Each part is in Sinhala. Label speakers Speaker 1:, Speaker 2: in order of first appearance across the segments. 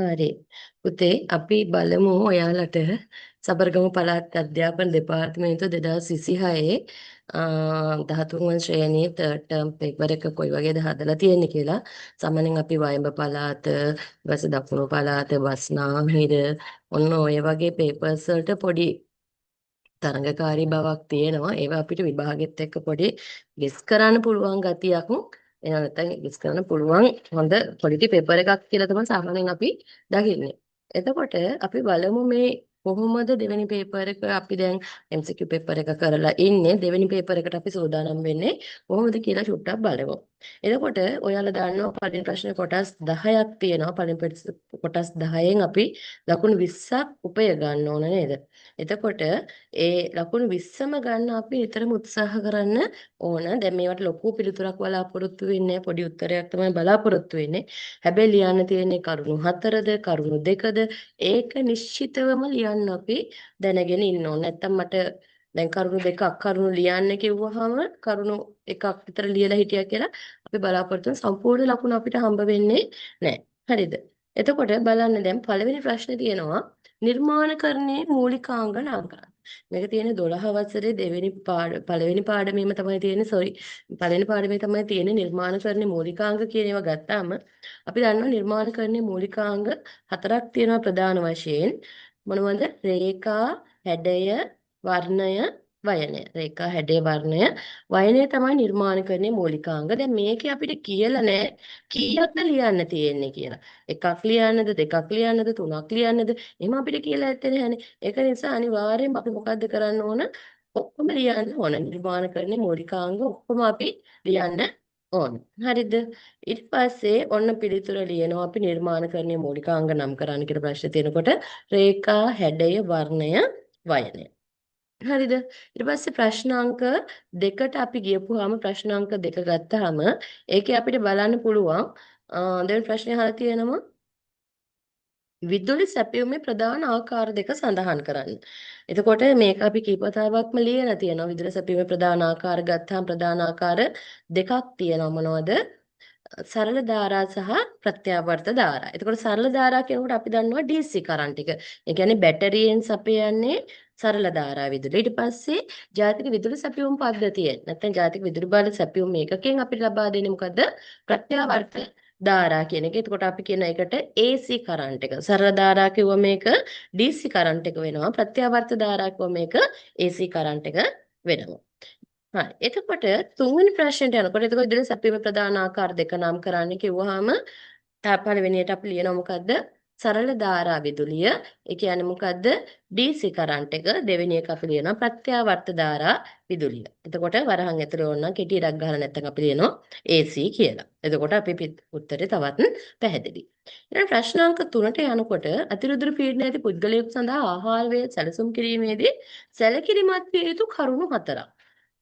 Speaker 1: හරි. පුතේ අපි බලමු ඔයාලට සබරගමු පළාත් අධ්‍යාපන දෙපාර්තමේන්තුව 2026 13 වන ශ්‍රේණියේ තර්ඩ් ටර්ම් පේපර් එක කොයි වගේද හදලා තියෙන්නේ කියලා. සාමාන්‍යයෙන් අපි වයඹ පළාත, ඊපස්සේ දකුණු පළාත, බස්නාහිර ඔන්න ඔය වගේ පේපර්ස් වලට පොඩි තරඟකාරී බවක් තියෙනවා. ඒවා අපිට විභාගෙත් එක්ක පොඩි ගෙස් කරන්න පුළුවන් ගතියක් එහෙම නැත්නම් ගෙස් කරන්න පුළුවන් හොඳ ක්වොලිටි පේපර් එකක් කියලා තමයි සාමාන්‍යයෙන් අපි දකින්නේ. එතකොට අපි බලමු මේ කොහොමද දෙවෙනි පේපර් එක අපි දැන් MCQ පේපර් එක කරලා ඉන්නේ දෙවෙනි පේපර් එකට අපි සූදානම් වෙන්නේ කොහොමද කියලා චුට්ටක් බලමු. එතකොට ඔයාලා දන්නවා පළවෙනි ප්‍රශ්නේ කොටස් 10ක් තියෙනවා. පළවෙනි කොටස් 10න් අපි ලකුණු 20ක් උපය ගන්න ඕන නේද? එතකොට ඒ ලකුණු 20ම ගන්න අපි නිතරම උත්සාහ කරන්න ඕන. දැන් මේවට ලොකු පිළිතුරක් බලාපොරොත්තු වෙන්නේ පොඩි උත්තරයක් තමයි බලාපොරොත්තු වෙන්නේ. හැබැයි ලියන්න තියෙන්නේ කරුණු 4ද කරුණු 2ද ඒක නිශ්චිතවම ලියන්න අපි දැනගෙන ඉන්න ඕන. නැත්තම් මට දැන් කරුණු 2ක් කරුණු ලියන්න කිව්වහම කරුණු 1ක් විතර ලියලා හිටියා කියලා අපි බලාපොරොත්තු වෙන සම්පූර්ණ ලකුණු අපිට හම්බ වෙන්නේ නැහැ. හරිද? එතකොට බලන්න දැන් පළවෙනි ප්‍රශ්නේ තියෙනවා නිර්මාණකරණයේ මූලිකාංග නම් කරන්න. මේක තියෙන්නේ 12 වසරේ පළවෙනි පාඩමේම තමයි තියෙන්නේ පළවෙනි පාඩමේ තමයි තියෙන්නේ නිර්මාණකරණයේ මූලිකාංග කියන ඒවා ගත්තාම අපි දන්නවා නිර්මාණකරණයේ මූලිකාංග හතරක් තියෙනවා ප්‍රධාන වශයෙන් මොනවද රේඛා හැඩය වර්ණය වයනය රේඛා හැඩය වර්ණය වයනය තමයි නිර්මාණකරණයේ මූලිකාංග. දැන් මේකේ අපිට කියලා නෑ කීයක්ද ලියන්න තියෙන්නේ කියලා. එකක් ලියන්නද දෙකක් ලියන්නද තුනක් ලියන්නද එහෙම අපිට කියලා ඇත්තේ නැහැනේ. ඒක නිසා අනිවාර්යයෙන්ම අපි මොකද්ද කරන්න ඕන? ඔක්කොම ලියන්න ඕන. නිර්මාණකරණයේ මූලිකාංග ඔක්කොම අපි ලියන්න ඕන. හරිද? ඊට පස්සේ ඔන්න පිළිතුර ලියනවා අපි නිර්මාණකරණයේ මූලිකාංග නම් කරන්න කියලා ප්‍රශ්නේ තියෙනකොට රේඛා හැඩය වර්ණය වයනය. හරිද? ඊට පස්සේ ප්‍රශ්නාංක දෙකට අපි ගියපුවාම ප්‍රශ්නාංක දෙක ගත්තාම ඒකේ අපිට බලන්න පුළුවන් දෙවෙනි ප්‍රශ්නේ අහලා තියෙනවා විදුලි සැපයුමේ ප්‍රධාන ආකාර දෙක සඳහන් කරන්න. එතකොට මේක අපි කීපතාවක්ම ලියලා තියෙනවා. විදුලි සැපයුමේ ප්‍රධාන ආකාර ගත්තාම ප්‍රධාන ආකාර දෙකක් තියෙනවා මොනවද? සරල ධාරා සහ ප්‍රත්‍යාවර්ත ධාරා. එතකොට සරල ධාරා කියනකොට අපි දන්නවා DC කරන්ට් එක. ඒ කියන්නේ බැටරියෙන් සපයන්නේ සරල ධාරා විදුලි. ඊට පස්සේ ජාතික විදුලි සැපයුම් පද්ධතිය. නැත්නම් ජාතික විදුලි බල සැපයුම් ඒකකයෙන් අපිට ලබා දෙන්නේ මොකද්ද? ප්‍රත්‍යාවර්ත ධාරා කියන එක. එතකොට අපි කියන එකට AC කරන්ට් එක. සරල ධාරා කිව්ව මේක DC කරන්ට් එක වෙනවා. ප්‍රත්‍යාවර්ත ධාරා කිව්ව මේක AC කරන්ට් එක වෙනවා. හරි. එතකොට තුන්වෙනි ප්‍රශ්නෙට යනකොට එතකොට ඉදිරිය සැපීමේ ප්‍රධාන ආකාර දෙක නම් කරන්න කිව්වහම පළවෙනියට අපි ලියනවා මොකද්ද? සරල ධාරා විදුලිය. ඒ කියන්නේ මොකද්ද? DC කරන්ට් එක. දෙවෙනි එක අපි ලියනවා ප්‍රත්‍යාවර්ත ධාරා විදුලිය. එතකොට වරහන් ඇතුලේ ඕනනම් කෙටි ඉරක් ගහලා නැත්නම් අපි ලියනවා AC කියලා. එතකොට අපි උත්තරේ තවත් පැහැදිලි. ඊළඟ ප්‍රශ්නාංක 3ට යනකොට අතිරුදුර පීඩන ඇති පුද්ගලයෙකු සඳහා ආහාර වේල සැලසුම් කිරීමේදී සැලකිලිමත් විය යුතු කරුණු 4ක්.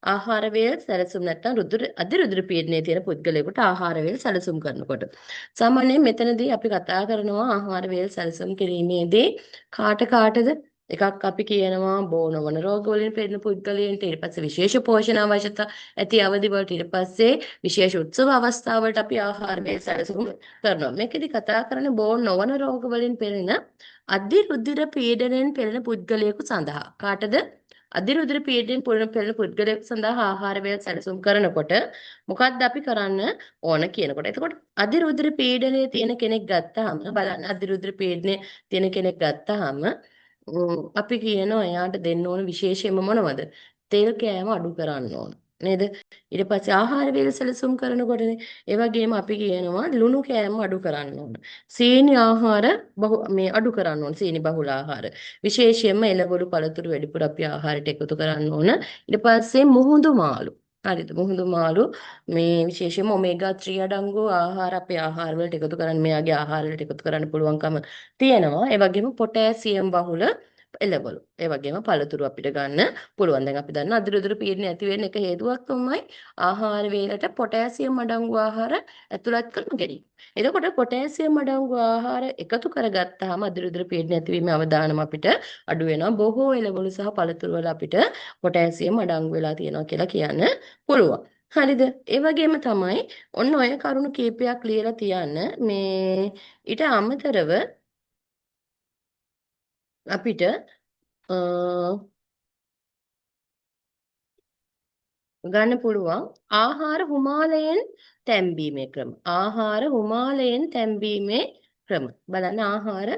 Speaker 1: ආහාර වේල සැලසුම් නැත්නම් අධිරුධිර පීඩනයේ තියෙන පුද්ගලයෙකුට ආහාර වේල සැලසුම් කරනකොට සාමාන්‍යයෙන් මෙතනදී අපි කතා කරනවා ආහාර වේල සැලසුම් කිරීමේදී කාටද එකක් අපි කියනවා බෝනවන රෝග වලින් පෙළෙන පුද්ගලයන්ට ඊට පස්සේ විශේෂ පෝෂණ අවශ්‍යතා ඇති අවදි වලට ඊට පස්සේ විශේෂ උත්සව අවස්ථාවලට අපි ආහාර වේල සැලසුම් කරනවා මේකෙදි කතා කරන්නේ බෝන නොවන රෝග වලින් පෙළෙන අධිරුධිර පීඩනයෙන් පෙළෙන පුද්ගලයෙකු සඳහා කාටද අධිරුධිර පීඩනයෙන් පෙළෙන පුද්ගලයෙකු සඳහා ආහාර වේල සැලසුම් කරනකොට මොකක්ද අපි කරන්න ඕන කියනකොට. එතකොට අධිරුධිර පීඩනයේ තියෙන කෙනෙක් ගත්තාම බලන්න අධිරුධිර පීඩනයේ තියෙන කෙනෙක් ගත්තාම අපි කියනවා එයාට දෙන්න ඕන විශේෂයෙන්ම මොනවද? තෙල් කෑම අඩු කරන්න ඕන. නේද? ඊට පස්සේ ආහාර වේල සැලසුම් කරනකොටනේ ඒ වගේම අපි කියනවා ලුණු කෑම අඩු කරන්න ඕන. සීනි ආහාර අඩු කරන්න ඕන. සීනි බහුල ආහාර. විශේෂයෙන්ම එළවලු පළතුරු වැඩිපුර අපි ආහාරයට එකතු කරන්න ඕන. ඊට පස්සේ මුහුදු මාළු. හරිද? මුහුදු මාළු මේ විශේෂයෙන්ම ඔමේගා 3 අඩංගු ආහාර අපේ ආහාර වලට එකතු කරන්න මෙයාගේ ආහාර වලට එකතු කරන්න පුළුවන්කම තියෙනවා. ඒ වගේම පොටෑසියම් බහුල එළවලු. ඒ වගේම පළතුරු අපිට ගන්න පුළුවන්. දැන් අපි දන්නවා අදිරුදුරු පීඩන ඇති වෙන්න එක හේතුවක් තමයි ආහාර වේලට පොටෑසියම් අඩංගු ආහාර ඇතුළත් කරන ගැනීම. එතකොට පොටෑසියම් අඩංගු ආහාර එකතු කරගත්තාම අදිරුදුරු පීඩන ඇතිවීමේ අවදානම අපිට අඩු වෙනවා. බොහෝ එළවලු සහ පළතුරු වල අපිට පොටෑසියම් අඩංගු වෙලා තියෙනවා කියලා කියන්න පුළුවන්. හරිද? ඒ වගේම තමයි ඔන්න ඔය කරුණු කීපයක් ලියලා තියන්න මේ ඊට අමතරව අපිට ගන්න පුළුවන් ආහාර හුමාලයෙන් තැම්බීමේ ක්‍රම. ආහාර හුමාලයෙන් තැම්බීමේ ක්‍රම. බලන්න ආහාර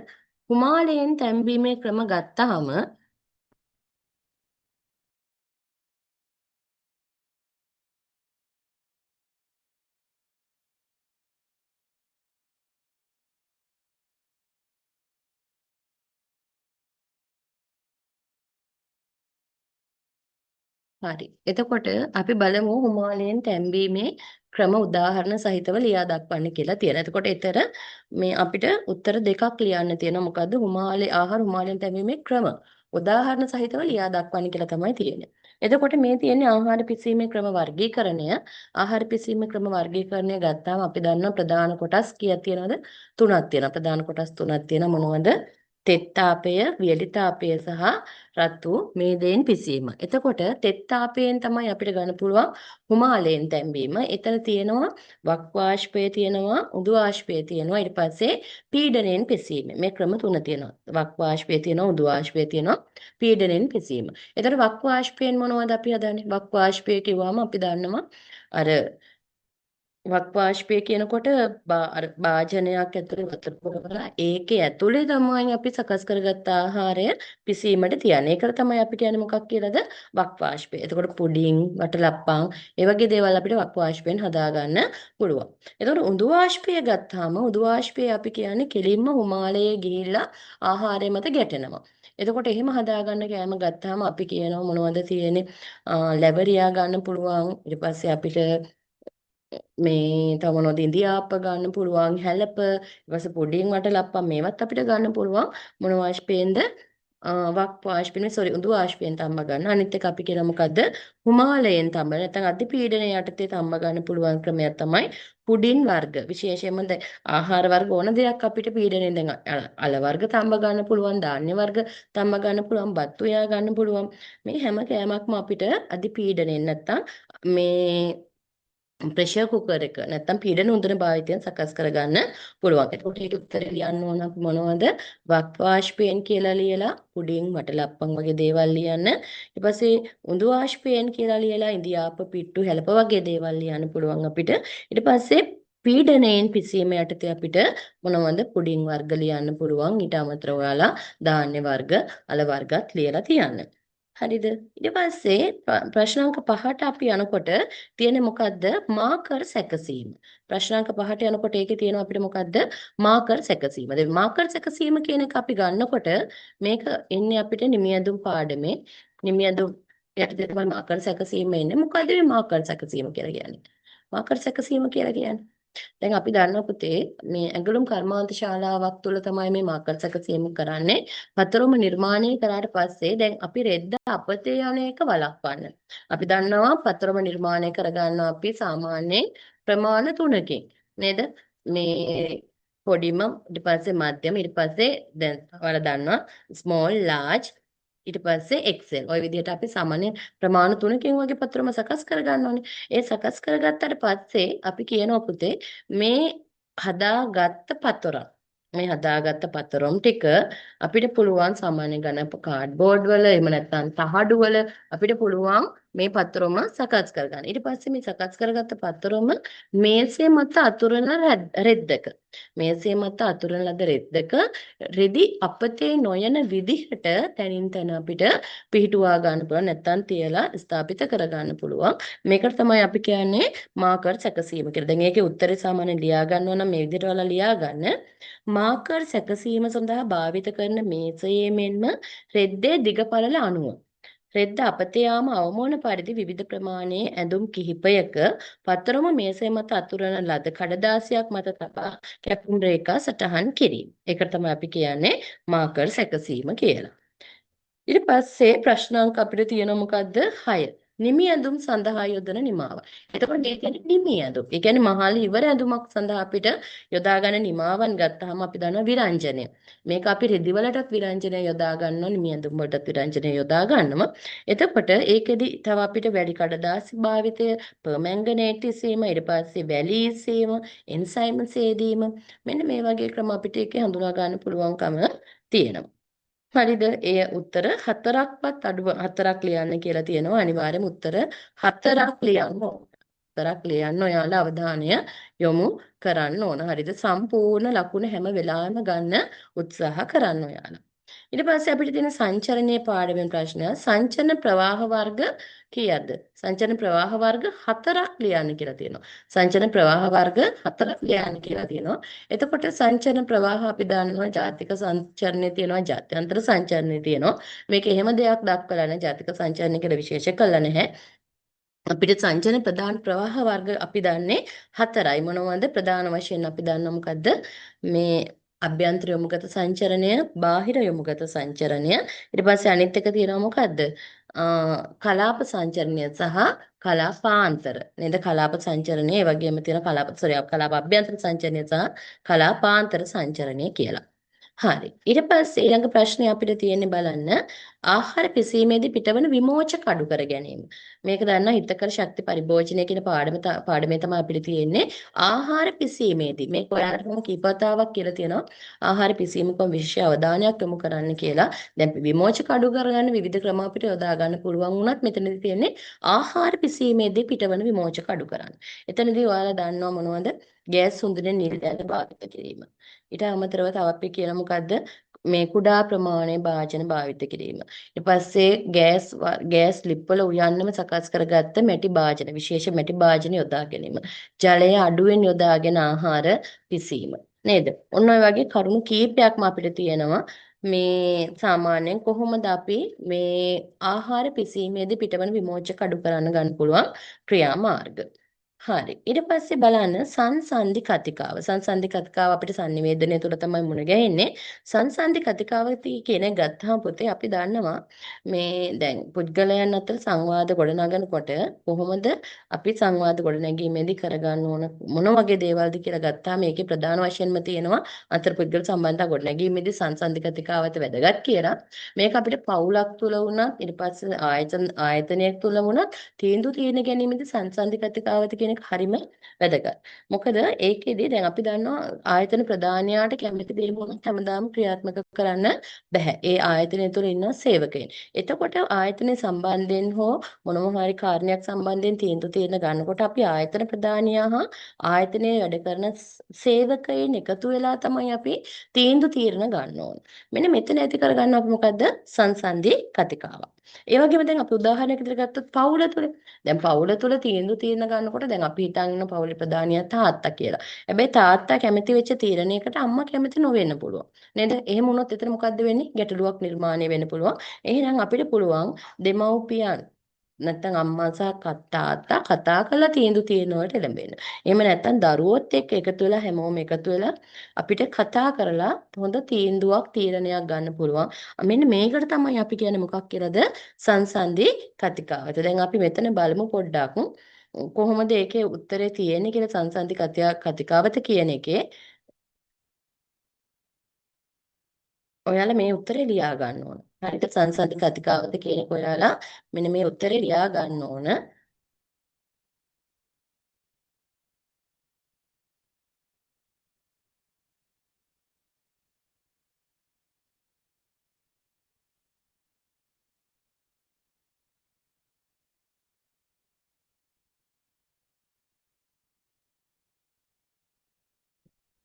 Speaker 1: හුමාලයෙන් තැම්බීමේ ක්‍රම ගත්තාම හරි. එතකොට අපි බලමු හුමාලයෙන් තැම්බීමේ ක්‍රම උදාහරණ සහිතව ලියා දක්වන්න කියලා තියෙනවා. එතකොට ඊතර මේ අපිට උත්තර දෙකක් ලියන්න තියෙනවා. මොකද්ද? ආහාර හුමාලයෙන් තැම්බීමේ ක්‍රම උදාහරණ සහිතව ලියා දක්වන්න කියලා තමයි තියෙන්නේ. එතකොට මේ තියෙන්නේ ආහාර පිසීමේ ක්‍රම වර්ගීකරණය. ආහාර පිසීමේ ක්‍රම වර්ගීකරණය ගත්තාම අපි දන්නවා ප්‍රධාන කොටස් කීයක් තියෙනවද? තුනක් තියෙනවා. ප්‍රධාන කොටස් තුනක් තියෙනවා. මොනවද? තෙත් තාපය, වියලි තාපය සහ රතු මේදයෙන් පිසීම. එතකොට තෙත් තාපයෙන් තමයි අපිට ගන්න පුළුවන් හුමාලයෙන් තැම්බීම. එතන තියෙනවා වක් වාෂ්පය තියෙනවා, උදු වාෂ්පය තියෙනවා. ඊට පස්සේ පීඩනයෙන් පිසීම. මේ ක්‍රම තුන තියෙනවා. වක් වාෂ්පය තියෙනවා, උදු වාෂ්පය තියෙනවා, පීඩනයෙන් පිසීම. එතකොට වක් වාෂ්පයෙන් මොනවද අපි හදන්නේ? වක් වාෂ්පය කිව්වම අපි දන්නවා අර වක් වාෂ්පය කියනකොට අර භාජනයක් ඇතුලේ වතුර පුරවලා ඒකේ ඇතුලේ තමයි අපි සකස් කරගත්ත ආහාරය පිසීමට තියන්නේ. ඒකට තමයි අපි කියන්නේ මොකක් කියලාද? වක් වාෂ්පය. එතකොට පුඩින්, වටලප්පන් ඒ වගේ දේවල් අපිට වක් වාෂ්පයෙන් හදාගන්න පුළුවන්. එතකොට උඳු වාෂ්පය ගත්තාම උඳු වාෂ්පය අපි කියන්නේ කෙලින්ම හිමාලයේ ගිහිල්ලා ආහාරය මත ගැටෙනවා. එතකොට එහෙම හදාගන්න කෑම ගත්තාම අපි කියනවා මොනවද තියෙන්නේ? ලැබරියා ගන්න පුළුවන්. ඊට පස්සේ අපිට මේ තව මොනවද ඉඳිආප්ප ගන්න පුළුවන් හැලප ඊපස්සේ පොඩින් වටලප්පම් මේවත් අපිට ගන්න පුළුවන් මොන වාෂ්පයෙන්ද වක් වාෂ්පයෙන් සෝරි උඳු වාෂ්පයෙන් තම්බ ගන්න අනිත් එක අපි කියන මොකද්ද හුමාලයෙන් තම්බ නැත්නම් අධිපීඩනය යටතේ තම්බ ගන්න පුළුවන් ක්‍රමයක් තමයි පුඩින් වර්ග විශේෂයෙන්ම දැන් ආහාර වර්ග ඕන දෙයක් අපිට පීඩනයෙන් දැන් අල වර්ග තම්බ ගන්න පුළුවන් ධාන්‍ය වර්ග තම්බ ගන්න පුළුවන් බත් උයා ගන්න පුළුවන් මේ හැම කෑමක්ම අපිට අධිපීඩනයෙන් නැත්නම් මේ ප්‍රෙෂර් කුකර් එක නැත්තම් පීඩන උඳන භාවිතයෙන් සකස් කරගන්න පුළුවන්. එතකොට ඒක උත්තරේ ලියන්න ඕන අපි මොනවද? වක් වාෂ්පයෙන් කියලා ලියලා පුඩින් වටලප්පන් වගේ දේවල් ලියන්න. ඊට පස්සේ උඳු වාෂ්පයෙන් කියලා ලියලා ඉඳිආප්ප පිට්ටු හැලප වගේ දේවල් ලියන්න පුළුවන් අපිට. ඊට පස්සේ පීඩනයෙන් පිසීම යටතේ අපිට මොනවද පුඩින් වර්ග ලියන්න පුළුවන්. ඊට අමතරව ඔයාලා ධාන්‍ය වර්ග, අල වර්ගත් ලියලා තියන්න. හරිද? ඊට පස්සේ ප්‍රශ්නාංක 5ට අපි යනකොට තියෙන්නේ මොකද්ද? මාකර් සැකසීම. ප්‍රශ්නාංක 5ට යනකොට ඒකේ තියෙනවා අපිට මොකද්ද? මාකර් සැකසීම. දැන් මාකර් සැකසීම කියන එක අපි ගන්නකොට මේක එන්නේ අපිට නිමියඳුම් පාඩමේ නිමියඳුම් යටතේ තමයි මාකර් සැකසීම එන්නේ. මොකද්ද මේ මාකර් සැකසීම කියලා කියන්නේ? මාකර් සැකසීම කියලා කියන්නේ දැන් අපි දන්නවා පුතේ මේ ඇඟලුම් කර්මාන්ත ශාලාවක් තුළ තමයි මේ මාකර් සැකසීම කරන්නේ. පතරොම නිර්මාණය කරාට පස්සේ දැන් අපි රෙද්ද අපතේ යන එක වළක්වන්න. අපි දන්නවා පතරොම නිර්මාණය කරගන්නවා අපි සාමාන්‍යයෙන් ප්‍රමාණ තුනකින් නේද? මේ පොඩිම ඊට පස්සේ මධ්‍යම ඊට පස්සේ දැන් ඔයාලා දන්නවා small large ඊට පස්සේ එක්සෙල්. ওই විදිහට අපි සාමාන්‍ය ප්‍රමාණ තුනකින් වගේ පත්‍රම සකස් කරගන්න ඕනේ. ඒ සකස් කරගත්තට පස්සේ අපි කියනවා පුතේ මේ හදාගත්ත පතරම් මේ හදාගත්ත පතරම් ටික අපිට පුළුවන් සාමාන්‍ය ගණන් කාඩ්බෝඩ් වල එහෙම නැත්නම් තහඩු වල අපිට පුළුවන් මේ පතරම සකස් කරගන්න. ඊට පස්සේ මේ සකස් කරගත්ත පතරම මේසේ මත අතුරන රෙද්දක මේසේ මත අතුරන ලද රෙද්දක රෙදි අපතේ නොයන විදිහට තනින් තන අපිට පිහිටුවා ගන්න පුළුවන් නැත්නම් තියලා ස්ථාපිත කර ගන්න පුළුවන්. මේකට තමයි අපි කියන්නේ මාකර් සැකසීම කියලා. දැන් ඒකේ උත්තරේ සාමාන්‍යයෙන් ලියා ගන්නවා නම් මේ විදිහට ඔයාලා ලියා ගන්න. මාකර් සැකසීම සඳහා භාවිත කරන මේසයේ මෙන්ම රෙද්දේ දිග පළල අණුව රෙද්ද අපතේ යාම අවමෝන පරිදි විවිධ ප්‍රමාණයේ ඇඳුම් කිහිපයක පතරම මේසය මත අතුරන ලද කඩදාසියක් මත තබා කැපුම් රේඛා සටහන් කිරීම. ඒකට තමයි අපි කියන්නේ මාකර් සැකසීම කියලා. ඊට පස්සේ ප්‍රශ්නාංක අපිට තියෙන මොකද්ද? 6. නිමි ඇඳුම් සඳහා යොදන නිමාව. එතකොට මේ කියන්නේ නිමි ඇඳුම්. ඒ කියන්නේ මහල් ඉවර ඇඳුමක් සඳහා අපිට යොදා ගන්න නිමාවන් ගත්තාම අපි දන්නවා විරංජනය. මේක අපි රෙදි වලටත් විරංජනය යොදා ගන්නවා, නිමි ඇඳුම් වලටත් විරංජනය යොදා ගන්නවා. එතකොට ඒකෙදි තව අපිට වැඩි කඩදාසි භාවිතය, පර්මැංගනේට් ඉසීම, ඊට පස්සේ වැලි ඉසීම, එන්සයිම් සේදීම මෙන්න මේ වගේ ක්‍රම අපිට ඒකේ හඳුනා ගන්න පුළුවන්කම තියෙනවා. හරිද? ඒ උත්තර හතරක්වත් අඩු හතරක් ලියන්න කියලා තියෙනවා. අනිවාර්යයෙන්ම උත්තර හතරක් ලියන්න ඕන. හතරක් ලියන්න ඔයාලා අවධානය යොමු කරන්න ඕන. හරිද? සම්පූර්ණ ලකුණ හැම වෙලාවෙම ගන්න උත්සාහ කරන්න ඔයාලා. ඊට පස්සේ අපිට තියෙන සංචරණයේ පාඩමෙන් ප්‍රශ්නය සංචරණ ප්‍රවාහ වර්ග කීයක්ද? සංචරණ ප්‍රවාහ වර්ග හතරක් ලියන්න කියලා තියෙනවා. සංචරණ ප්‍රවාහ වර්ග හතරක් ලියන්න කියලා තියෙනවා. එතකොට සංචරණ ප්‍රවාහ අපි දන්නවා ජාතික සංචරණය තියෙනවා, ජාත්‍යන්තර සංචරණය තියෙනවා. මේක එහෙම දෙයක් දක්වලා නැහැ. ජාතික සංචරණය කියලා විශේෂ කළා නැහැ. අපිට සංචරණ ප්‍රධාන ප්‍රවාහ වර්ග අපි දන්නේ හතරයි. මොනවද? ප්‍රධාන වශයෙන් අපි දන්නවා මොකද්ද? මේ අභ්‍යන්තර යොමුගත සංචරණය, බාහිර යොමුගත සංචරණය. ඊට පස්සේ අනිත් එක තියෙනවා මොකද්ද? කලාප සංචරණය සහ කලාපාන්තර. නේද? කලාප සංචරණය, ඒ වගේම තියෙන කලාප අභ්‍යන්තර සංචරණය සහ කලාපාන්තර සංචරණය කියලා. හරි. ඊට පස්සේ ඊළඟ ප්‍රශ්නේ අපිට තියෙන්නේ බලන්න ආහාර පිසීමේදී පිටවන විමෝචක අඩු කර ගැනීම. මේක දන්නා හිතකර ශක්ති පරිභෝජනය කියන පාඩමේ තමයි අපිට තියෙන්නේ ආහාර පිසීමේදී. මේක ඔයාලට මම කීපතාවක් කියලා තියෙනවා. ආහාර පිසීම කොහොම විශේෂ අවධානයක් යොමු කරන්න කියලා. දැන් විමෝචක අඩු කරගන්න විවිධ ක්‍රම අපිට යොදා ගන්න පුළුවන් වුණත් මෙතනදී තියෙන්නේ ආහාර පිසීමේදී පිටවන විමෝචක අඩු කරන්න. එතනදී ඔයාලා දන්නවා මොනවද? ගෑස් සුන්දරේ නිල් දැල්ල භාවිත කිරීම. ඊට අමතරව තව අපි කියන මොකද්ද? මේ කුඩා ප්‍රමාණයේ භාජන භාවිත කිරීම. ඊට පස්සේ ගෑස් ලිප්වල උයන්නම සකස් කරගත්ත මැටි භාජන, විශේෂ මැටි භාජන යොදා ගැනීම. ජලය අඩුවෙන් යොදාගෙන ආහාර පිසීම. නේද? ඔන්න ඔය වගේ කරුණු කීපයක්ම අපිට තියෙනවා. මේ සාමාන්‍යයෙන් කොහොමද අපි මේ ආහාර පිසීමේදී පිටවන විමෝචක අඩු කරන්න ගන්න පුළුවන් ක්‍රියාමාර්ග. හරි. ඊට පස්සේ බලන්න සංසන්දි කතිකාව. සංසන්දි කතිකාව අපිට sannivedanaya තුල තමයි මුණ ගැහෙන්නේ. සංසන්දි කතිකාව කියන එක ගත්තාම පුතේ අපි දන්නවා මේ දැන් පුද්ගලයන් අතර සංවාද ගොඩනගනකොට කොහොමද අපි සංවාද ගොඩනැගීමේදී කරගන්න ඕන මොන වගේ දේවල්ද කියලා ගත්තාම මේකේ ප්‍රධාන වශයෙන්ම තියෙනවා අන්තර්පුද්ගල සම්බන්ධතා ගොඩනැගීමේදී සංසන්දි කතිකාවත වැදගත් කියලා. මේක අපිට පවුලක් තුල වුණත් ඊට පස්සේ ආයතනයක් තුල වුණත් තීන්දුව తీරන ගැනීමේදී සංසන්දි කතිකාවත කියන එක හරිම වැදගත්. මොකද ඒකෙදී දැන් අපි දන්නවා ආයතන ප්‍රධානියාට කැමති දේ වුණත් හැමදාම ක්‍රියාත්මක කරන්න බෑ. ඒ ආයතනය තුළ ඉන්න සේවකයන්. එතකොට ආයතනය සම්බන්ධයෙන් හෝ මොනවා හරි කාරණයක් සම්බන්ධයෙන් තීන්දුව తీරන ගන්නකොට අපි ආයතන ප්‍රධානියා හා ආයතනයේ වැඩ කරන සේවකයන් එකතු වෙලා තමයි අපි තීන්දුව తీරන ගන්න ඕන. මෙන්න මෙතන ඇති කරගන්න අපි මොකද්ද? සංසන්දි කතිකාවක්. ඒ වගේම දැන් අපි උදාහරණයක් විදිහට ගත්තොත් පවුල තුළ දැන් පවුල තුළ තීන්දුව తీරන ගන්නකොට දැන් අපි හිතන් ඉන්න පවුලේ ප්‍රධානියා තාත්තා කියලා. හැබැයි තාත්තා කැමති වෙච්ච තීරණයකට අම්මා කැමති නොවෙන්න පුළුවන්. නේද? එහෙම වුණොත් එතන මොකද්ද වෙන්නේ? ගැටලුවක් නිර්මාණය වෙන්න පුළුවන්. එහෙනම් අපිට පුළුවන් දෙමව්පියන් නැත්නම් අම්මා සහ තාත්තා කතා කරලා තීන්දුව తీරනවට එළඹෙන්න. එහෙම නැත්නම් දරුවොත් එක්ක එකතු වෙලා හැමෝම එකතු වෙලා අපිට කතා කරලා හොඳ තීන්දුවක් තීරණයක් ගන්න පුළුවන්. මෙන්න මේකට තමයි අපි කියන්නේ මොකක් කියලාද? සංසන්දි කතිකාවත. දැන් අපි මෙතන බලමු පොඩ්ඩක් කොහොමද ඒකේ උත්තරේ තියෙන්නේ කියලා සංසන්දි කතිකාවත කියන එකේ ඔයාලා මේ උත්තරේ ලියා ගන්න ඕන. හරිද? සංසන්දි කතිකාවත කියන එක ඔයාලා මෙන්න මේ උත්තරේ ලියා ගන්න ඕන.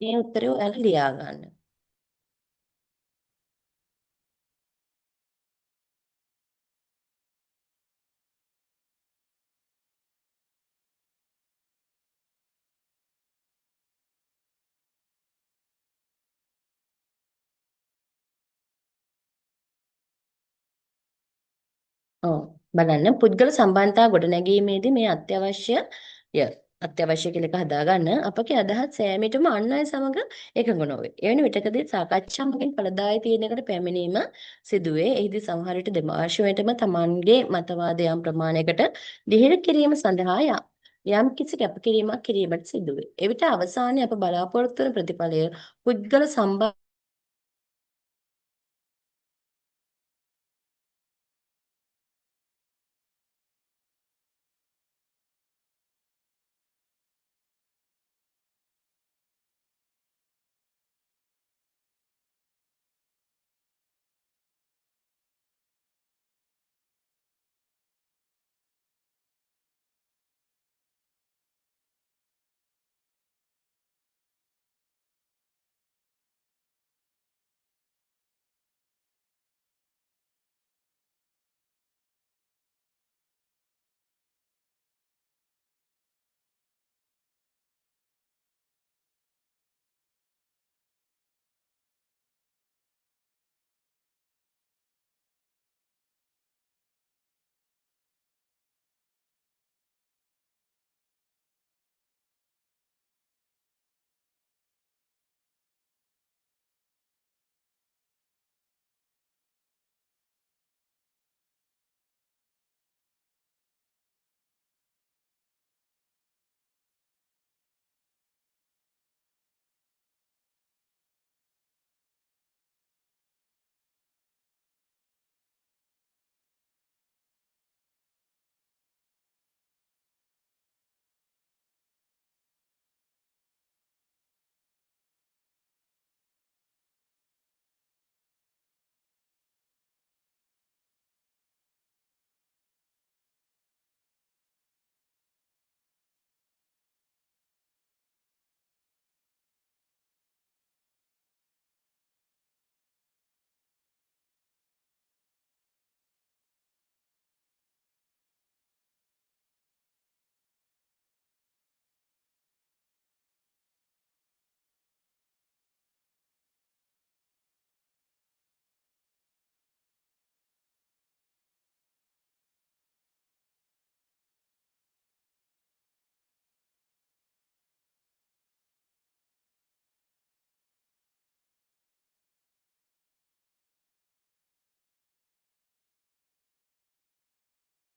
Speaker 1: මේ උත්තරේ ඔයාලා ලියා ගන්න. ඔව් බලන්න පුද්ගල සම්බන්ධතා ගොඩනැගීමේදී මේ අත්‍යවශ්‍ය කියලා එක හදාගන්න අපගේ අදහස් සෑමීටම අන් අය සමග එකඟ නොවේ. එවැනි විටකදී සාකච්ඡා මගින් ඵලදායී තීරණයකට පැමිණීම සිදුවේ. එහිදී සමහර විට දෙපාර්ශ්වයටම Tamanගේ මතවාද යම් ප්‍රමාණයකට දිහිර කිරීම සඳහා යම් කිසි කැපකිරීමක් කිරීමට සිදුවේ. එවිට අවසානයේ අප බලාපොරොත්තු වන ප්‍රතිඵලය පුද්ගල සම්බන්ධ